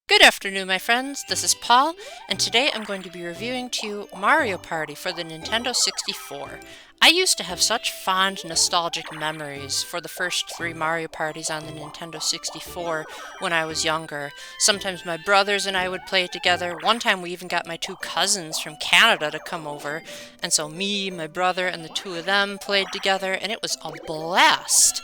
Good afternoon, my friends. This is Paul, and today I'm going to be reviewing to you Mario Party for the Nintendo 64. I used to have such fond nostalgic memories for the first three Mario Parties on the Nintendo 64 when I was younger. Sometimes my brothers and I would play it together. One time we even got my two cousins from Canada to come over, and so me, my brother, and the two of them played together, and it was a blast.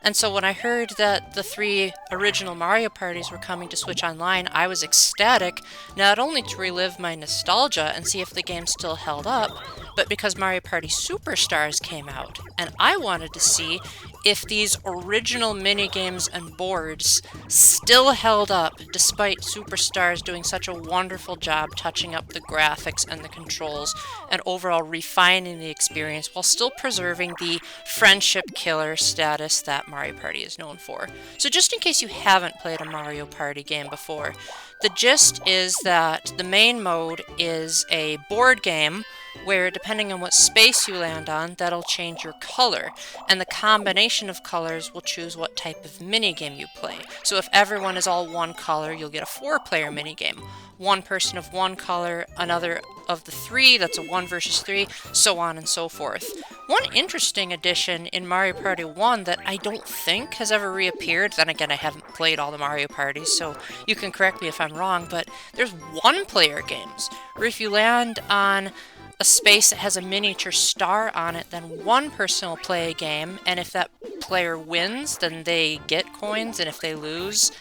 And so when I heard that the three original Mario parties were coming to Switch Online, I was ecstatic, not only to relive my nostalgia and see if the game still held up, but because Mario Party Superstars came out, and I wanted to see if these original minigames and boards still held up despite Superstars doing such a wonderful job touching up the graphics and the controls and overall refining the experience while still preserving the friendship killer status that Mario Party is known for. So just in case you haven't played a Mario Party game before, the gist is that the main mode is a board game where, depending on what space you land on, that'll change your color, and the combination of colors will choose what type of minigame you play. So if everyone is all one color, you'll get a 4-player minigame. One person of one color, another of the three, that's a 1 versus 3, so on and so forth. One interesting addition in Mario Party 1 that I don't think has ever reappeared, then again I haven't played all the Mario parties, so you can correct me if I'm wrong, but there's one-player games, where if you land on a space that has a miniature star on it, then one person will play a game, and if that player wins, then they get coins, and if they lose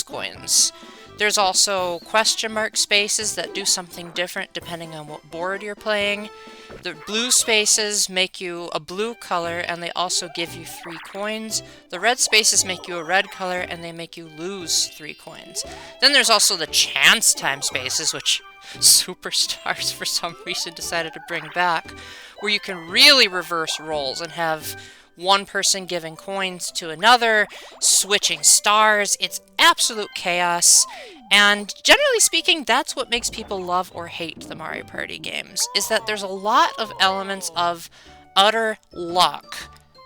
coins. There's also question mark spaces that do something different depending on what board you're playing. The blue spaces make you a blue color, and they also give you 3 coins. The red spaces make you a red color, and they make you lose 3 coins. Then there's also the chance time spaces, which Superstars for some reason decided to bring back, where you can really reverse roles and have one person giving coins to another, switching stars. It's absolute chaos, and generally speaking, that's what makes people love or hate the Mario Party games, is that there's a lot of elements of utter luck,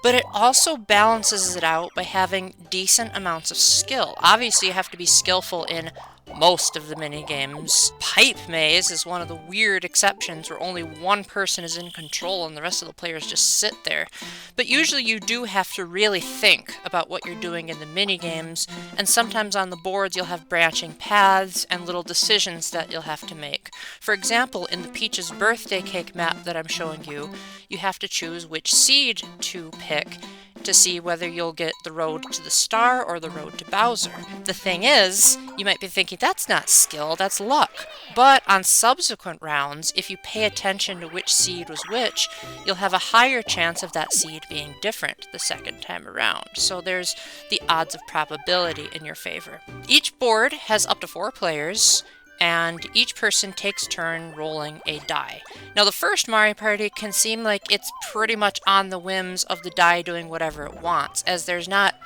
but it also balances it out by having decent amounts of skill. Obviously, you have to be skillful in most of the minigames. Pipe Maze is one of the weird exceptions where only one person is in control and the rest of the players just sit there. But usually you do have to really think about what you're doing in the minigames, and sometimes on the boards you'll have branching paths and little decisions that you'll have to make. For example, in the Peach's birthday cake map that I'm showing you, you have to choose which seed to pick to see whether you'll get the road to the star or the road to Bowser. The thing is, you might be thinking, that's not skill, that's luck. But on subsequent rounds, if you pay attention to which seed was which, you'll have a higher chance of that seed being different the second time around. So there's the odds of probability in your favor. Each board has up to 4 players, and each person takes turn rolling a die. Now, the first Mario Party can seem like it's pretty much on the whims of the die doing whatever it wants, as there's not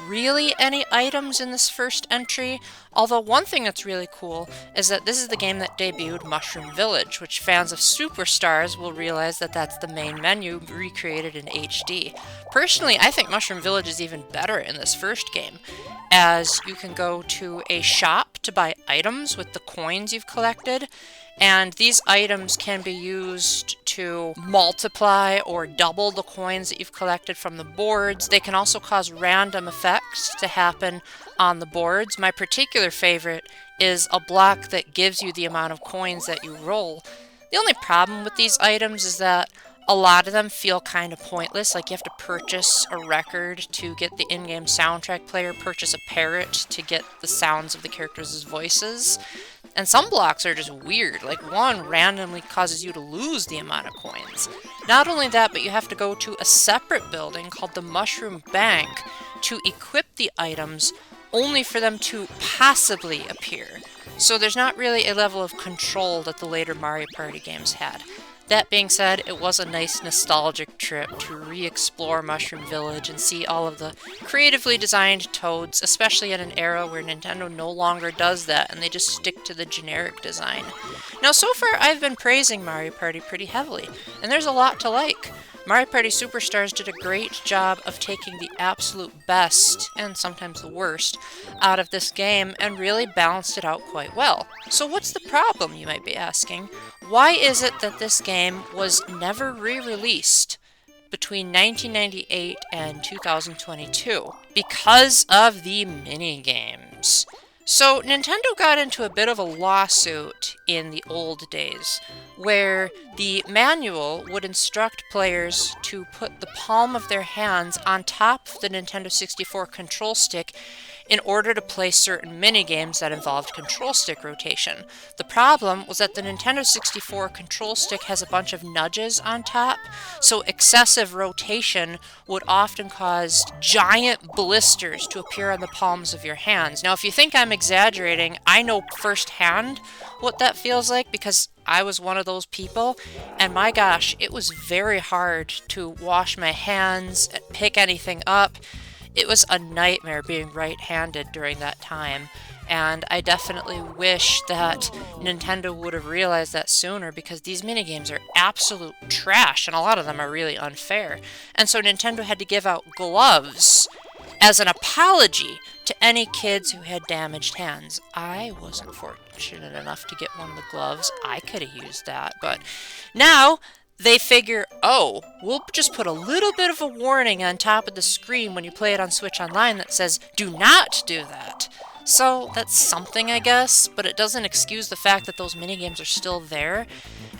really any items in this first entry, although one thing that's really cool is that this is the game that debuted Mushroom Village, which fans of Superstars will realize that that's the main menu recreated in HD. Personally, I think Mushroom Village is even better in this first game, as you can go to a shop to buy items with the coins you've collected, and these items can be used to multiply or double the coins that you've collected from the boards. They can also cause random effects to happen on the boards. My particular favorite is a block that gives you the amount of coins that you roll. The only problem with these items is that a lot of them feel kind of pointless, like you have to purchase a record to get the in-game soundtrack player, purchase a parrot to get the sounds of the characters' voices. And some blocks are just weird, like one randomly causes you to lose the amount of coins. Not only that, but you have to go to a separate building called the Mushroom Bank to equip the items, only for them to possibly appear. So there's not really a level of control that the later Mario Party games had. That being said, it was a nice nostalgic trip to re-explore Mushroom Village and see all of the creatively designed toads, especially in an era where Nintendo no longer does that and they just stick to the generic design. Now, so far I've been praising Mario Party pretty heavily, and there's a lot to like. Mario Party Superstars did a great job of taking the absolute best, and sometimes the worst, out of this game and really balanced it out quite well. So what's the problem, you might be asking? Why is it that this game was never re-released between 1998 and 2022? Because of the minigames. So Nintendo got into a bit of a lawsuit in the old days, where the manual would instruct players to put the palm of their hands on top of the Nintendo 64 control stick in order to play certain minigames that involved control stick rotation. The problem was that the Nintendo 64 control stick has a bunch of nudges on top, so excessive rotation would often cause giant blisters to appear on the palms of your hands. Now, if you think I'm exaggerating, I know firsthand what that feels like because I was one of those people, and my gosh, it was very hard to wash my hands, pick anything up. It was a nightmare being right-handed during that time, and I definitely wish that Nintendo would have realized that sooner because these minigames are absolute trash, and a lot of them are really unfair. And so Nintendo had to give out gloves as an apology to any kids who had damaged hands. I wasn't fortunate enough to get one of the gloves. I could have used that, but now they figure, oh, we'll just put a little bit of a warning on top of the screen when you play it on Switch Online that says, do not do that. So that's something, I guess, but it doesn't excuse the fact that those minigames are still there.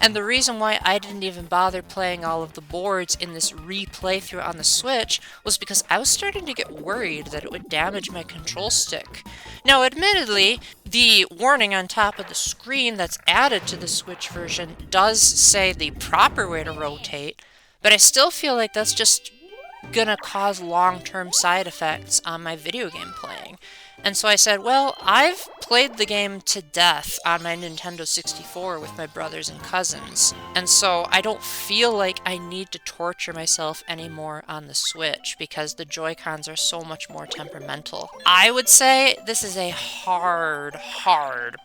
And the reason why I didn't even bother playing all of the boards in this replay-through on the Switch was because I was starting to get worried that it would damage my control stick. Now, admittedly, the warning on top of the screen that's added to the Switch version does say the proper way to rotate, but I still feel like that's just gonna cause long-term side effects on my video game playing. And so I said, well, I've played the game to death on my Nintendo 64 with my brothers and cousins, and so I don't feel like I need to torture myself anymore on the Switch because the Joy-Cons are so much more temperamental. I would say this is a hard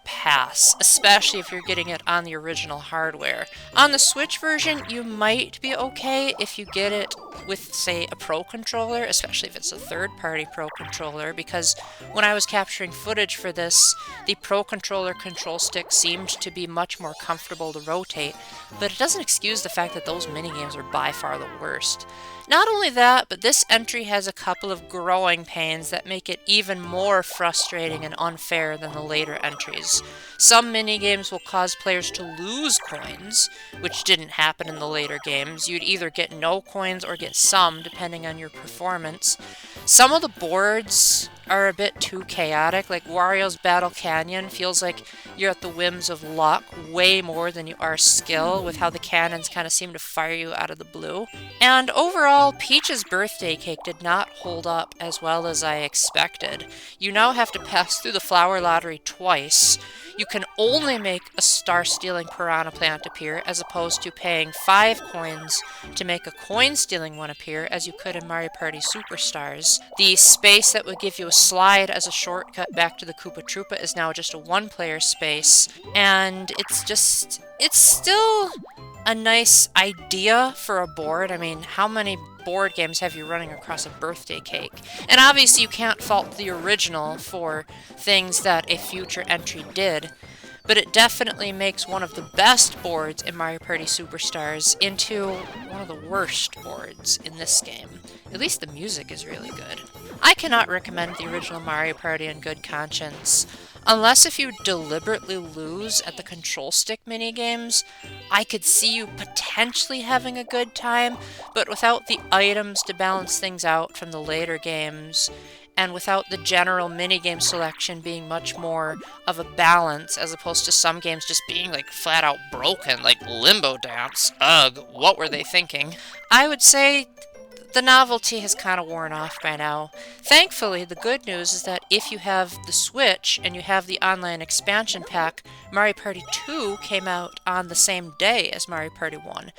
pass, especially if you're getting it on the original hardware. On the Switch version, you might be okay if you get it with, say, a Pro Controller, especially if it's a third-party Pro Controller, because when I was capturing footage for this, the Pro Controller control stick seemed to be much more comfortable to rotate, but it doesn't excuse the fact that those minigames are by far the worst. Not only that, but this entry has a couple of growing pains that make it even more frustrating and unfair than the later entries. Some minigames will cause players to lose coins, which didn't happen in the later games. You'd either get no coins or get some, depending on your performance. Some of the boards are a bit too chaotic, like Wario's Battle Canyon feels like you're at the whims of luck way more than you are skill, with how the cannons kind of seem to fire you out of the blue. And overall, Peach's birthday cake did not hold up as well as I expected. You now have to pass through the flower lottery twice. You can only make a star-stealing piranha plant appear, as opposed to paying 5 coins to make a coin-stealing one appear, as you could in Mario Party Superstars. The space that would give you a slide as a shortcut back to the Koopa Troopa is now just a one-player space, and it's still a nice idea for a board. I mean, how many board games have you running across a birthday cake? And obviously you can't fault the original for things that a future entry did, but it definitely makes one of the best boards in Mario Party Superstars into one of the worst boards in this game. At least the music is really good. I cannot recommend the original Mario Party in good conscience. Unless if you deliberately lose at the control stick minigames, I could see you potentially having a good time, but without the items to balance things out from the later games, and without the general minigame selection being much more of a balance, as opposed to some games just being like flat out broken, like Limbo Dance. Ugh, what were they thinking? I would say the novelty has kind of worn off by now. Thankfully, the good news is that if you have the Switch and you have the online expansion pack, Mario Party 2 came out on the same day as Mario Party 1.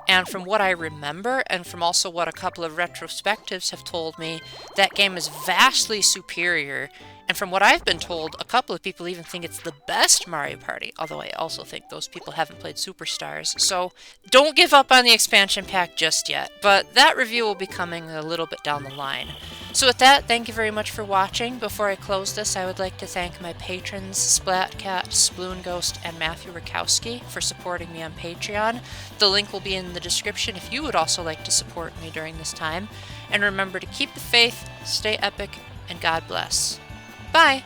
And from what I remember, and from also what a couple of retrospectives have told me, that game is vastly superior And from what I've been told, a couple of people even think it's the best Mario Party, although I also think those people haven't played Superstars. So don't give up on the expansion pack just yet, but that review will be coming a little bit down the line. So with that, thank you very much for watching. Before I close this, I would like to thank my patrons Splatcat, Sploon Ghost, and Matthew Rakowski for supporting me on Patreon. The link will be in the description if you would also like to support me during this time. And remember to keep the faith, stay epic, and God bless. Bye!